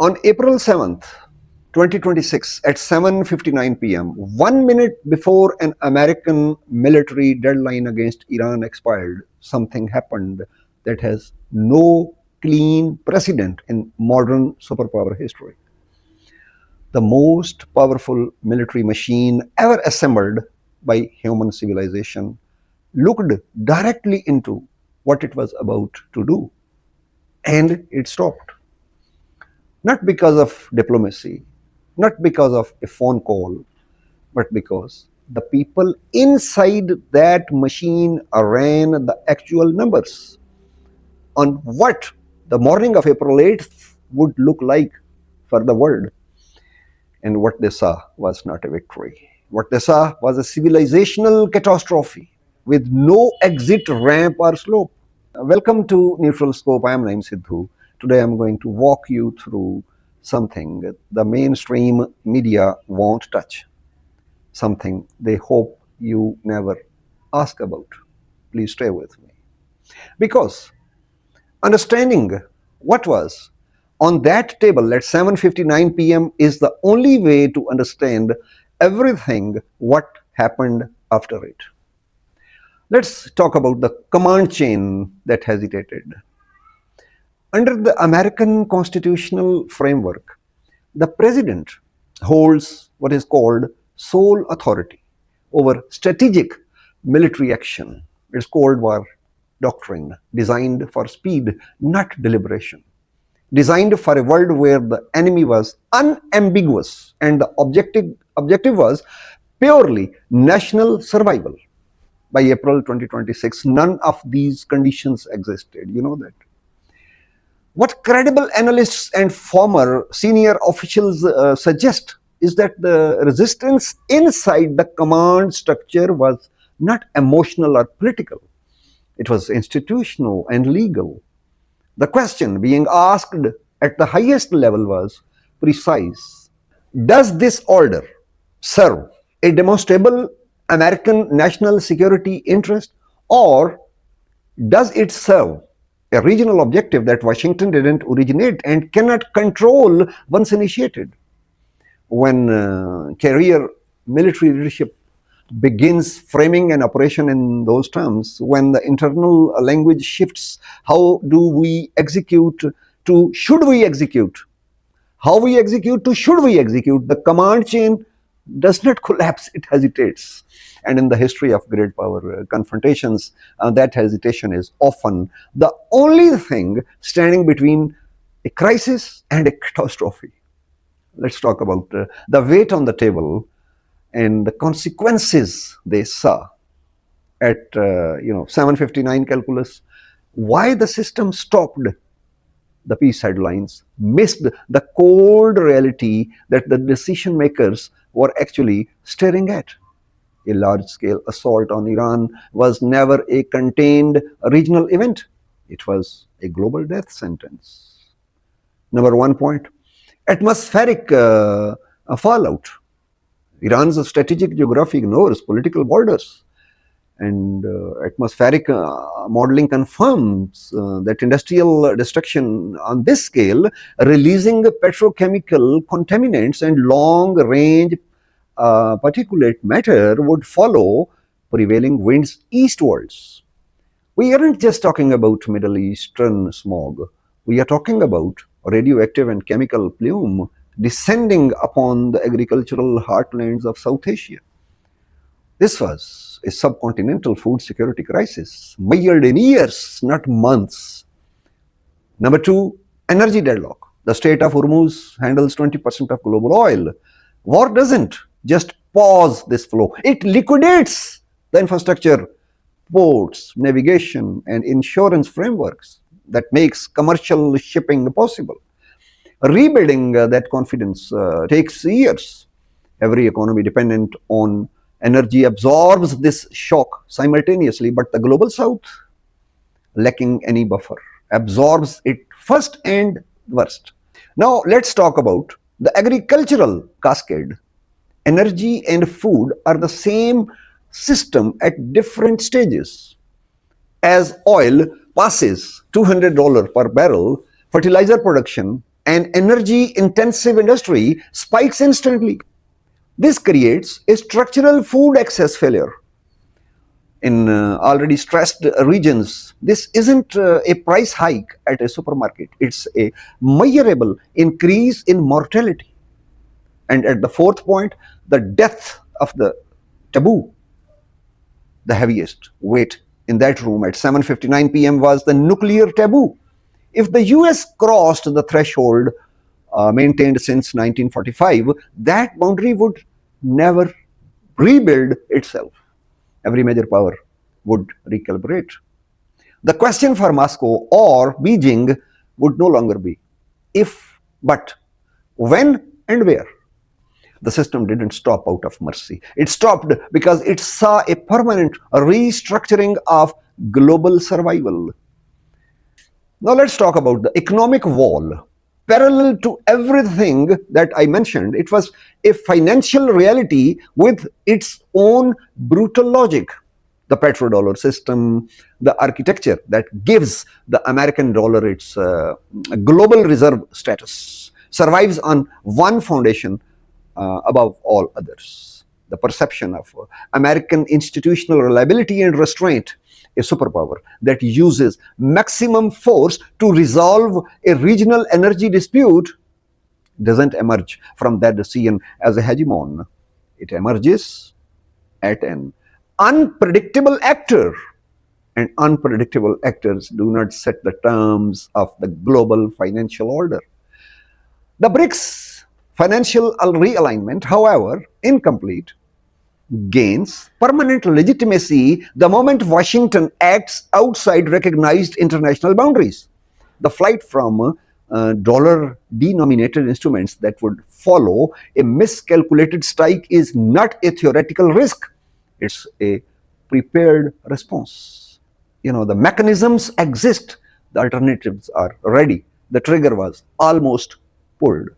On April 7th, 2026 at 7:59 p.m., 1 minute before an American military deadline against Iran expired, something happened that has no clean precedent in modern superpower history. The most powerful military machine ever assembled by human civilization looked directly into what it was about to do, and it stopped. Not because of diplomacy, not because of a phone call, but because the people inside that machine ran the actual numbers on what the morning of April 8th would look like for the world. And what they saw was not a victory. What they saw was a civilizational catastrophe with no exit ramp or slope. Welcome to Neutral Scope. I am Naeem Sidhu. Today I'm going to walk you through something the mainstream media won't touch, something they hope you never ask about. Please stay with me. Because understanding what was on that table at 7:59 p.m. is the only way to understand everything what happened after it. Let's talk about the command chain that hesitated. Under the American constitutional framework, the president holds what is called sole authority over strategic military action. It's Cold War doctrine, designed for speed, not deliberation. Designed for a world where the enemy was unambiguous and the objective was purely national survival. By April 2026, none of these conditions existed. You know that. What credible analysts and former senior officials suggest is that the resistance inside the command structure was not emotional or political. It was institutional and legal. The question being asked at the highest level was precise. Does this order serve a demonstrable American national security interest, or does it serve a regional objective that Washington didn't originate and cannot control once initiated? When career military leadership begins framing an operation in those terms, when the internal language shifts, how do we execute to should we execute? How we execute to should we execute? The command chain does not collapse, it hesitates. And in the history of great power confrontations, that hesitation is often the only thing standing between a crisis and a catastrophe. Let's talk about the weight on the table and the consequences they saw at 7:59 calculus. Why the system stopped the peace headlines, missed the cold reality that the decision makers were actually staring at. A large-scale assault on Iran was never a contained regional event. It was a global death sentence. Number one point, atmospheric fallout. Iran's strategic geography ignores political borders, and atmospheric modeling confirms that industrial destruction on this scale, releasing petrochemical contaminants and long-range particulate matter would follow prevailing winds eastwards. We aren't just talking about Middle Eastern smog. We are talking about radioactive and chemical plume descending upon the agricultural heartlands of South Asia. This was a subcontinental food security crisis, measured in years, not months. Number two, energy deadlock. The Strait of Hormuz handles 20% of global oil. War doesn't just pause this flow, it liquidates the infrastructure, ports, navigation, and insurance frameworks that makes commercial shipping possible. Rebuilding that confidence takes years. Every economy dependent on energy absorbs this shock simultaneously, but the global south, lacking any buffer, absorbs it first and worst. Now let's talk about the agricultural cascade. Energy and food are the same system at different stages. As oil passes $200 per barrel, fertilizer production an energy-intensive industry spikes instantly. This creates a structural food access failure in already stressed regions. This isn't a price hike at a supermarket, it's a measurable increase in mortality. And at the fourth point, the death of the taboo, the heaviest weight in that room at 7:59 p.m. was the nuclear taboo. If the US crossed the threshold maintained since 1945, that boundary would never rebuild itself. Every major power would recalibrate. The question for Moscow or Beijing would no longer be if, but when and where. The system didn't stop out of mercy. It stopped because it saw a permanent restructuring of global survival. Now let's talk about the economic wall. Parallel to everything that I mentioned, it was a financial reality with its own brutal logic. The petrodollar system, the architecture that gives the American dollar its global reserve status, survives on one foundation above all others: the perception of American institutional reliability and restraint. A superpower that uses maximum force to resolve a regional energy dispute doesn't emerge from that decision as a hegemon. It emerges at an unpredictable actor, and unpredictable actors do not set the terms of the global financial order. The BRICS financial realignment, however, incomplete, gains permanent legitimacy the moment Washington acts outside recognized international boundaries. The flight from dollar-denominated instruments that would follow a miscalculated strike is not a theoretical risk. It's a prepared response. The mechanisms exist. The alternatives are ready. The trigger was almost pulled.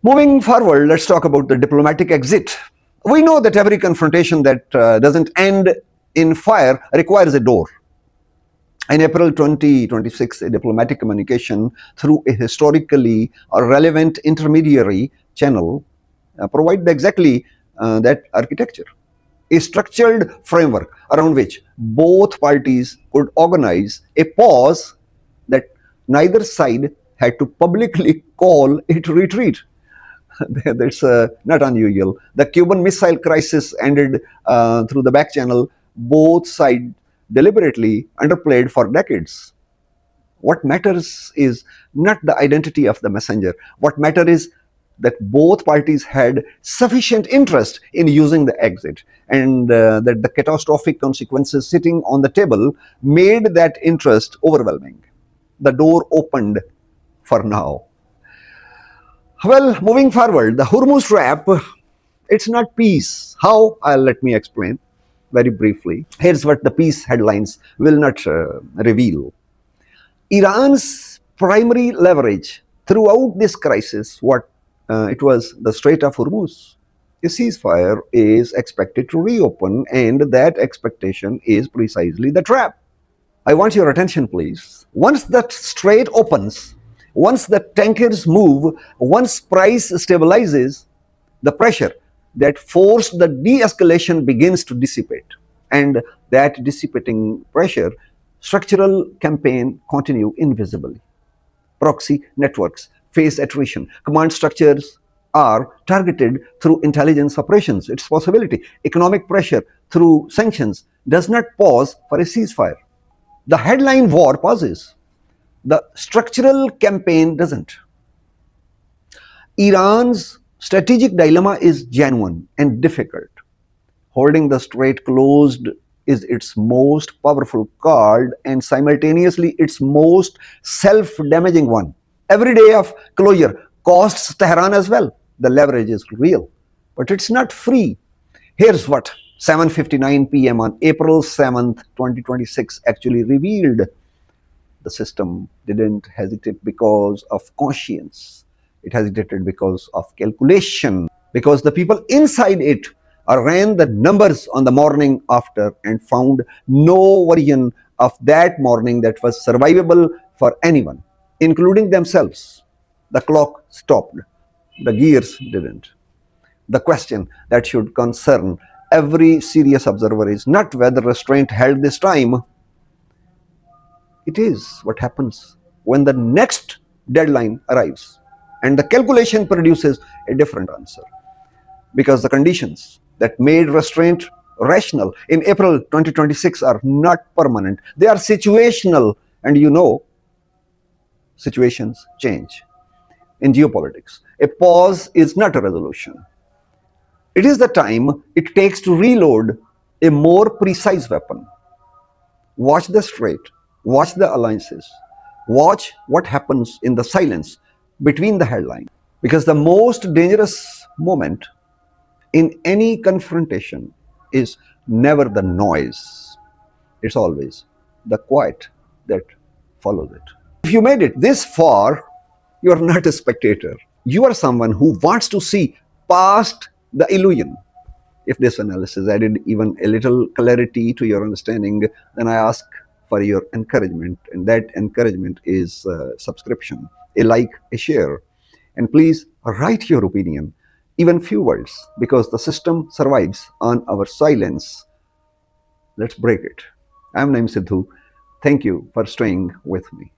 Moving forward, let's talk about the diplomatic exit. We know that every confrontation that doesn't end in fire requires a door. In April 2026, a diplomatic communication through a historically relevant intermediary channel provided exactly that architecture. A structured framework around which both parties could organize a pause that neither side had to publicly call it retreat. That's not unusual. The Cuban Missile Crisis ended through the back channel. Both sides deliberately underplayed for decades. What matters is not the identity of the messenger. What matters is that both parties had sufficient interest in using the exit, and that the catastrophic consequences sitting on the table made that interest overwhelming. The door opened for now. Well, moving forward, the Hormuz trap, it's not peace. How? Let me explain very briefly. Here's what the peace headlines will not reveal. Iran's primary leverage throughout this crisis, it was the Strait of Hormuz. A ceasefire is expected to reopen, and that expectation is precisely the trap. I want your attention, please. Once that strait opens, once the tankers move, once price stabilizes, the pressure that forced the de-escalation begins to dissipate. And that dissipating pressure, structural campaign continue invisibly. Proxy networks face attrition. Command structures are targeted through intelligence operations. Its possibility. Economic pressure through sanctions does not pause for a ceasefire. The headline war pauses. The structural campaign doesn't. Iran's strategic dilemma is genuine and difficult. Holding the strait closed is its most powerful card and simultaneously its most self-damaging one. Every day of closure costs Tehran as well. The leverage is real, but it's not free. Here's what 7:59 p.m. on April 7th, 2026 actually revealed. The system didn't hesitate because of conscience. It hesitated because of calculation, because the people inside it ran the numbers on the morning after and found no version of that morning that was survivable for anyone. including themselves. The clock stopped, the gears didn't. The question that should concern every serious observer is not whether restraint held this time, it is what happens when the next deadline arrives. And the calculation produces a different answer. Because the conditions that made restraint rational in April 2026 are not permanent, they are situational. And you know, situations change. In geopolitics, a pause is not a resolution. It is the time it takes to reload a more precise weapon. Watch the Strait, watch the alliances, watch what happens in the silence between the headlines. Because the most dangerous moment in any confrontation is never the noise, it's always the quiet that follows it. If you made it this far, you are not a spectator. You are someone who wants to see past the illusion. If this analysis added even a little clarity to your understanding, then I ask for your encouragement, and that encouragement is subscription, a like, a share. And please write your opinion, even few words, because the system survives on our silence. Let's break it. I'm Naeem Sidhu. Thank you for staying with me.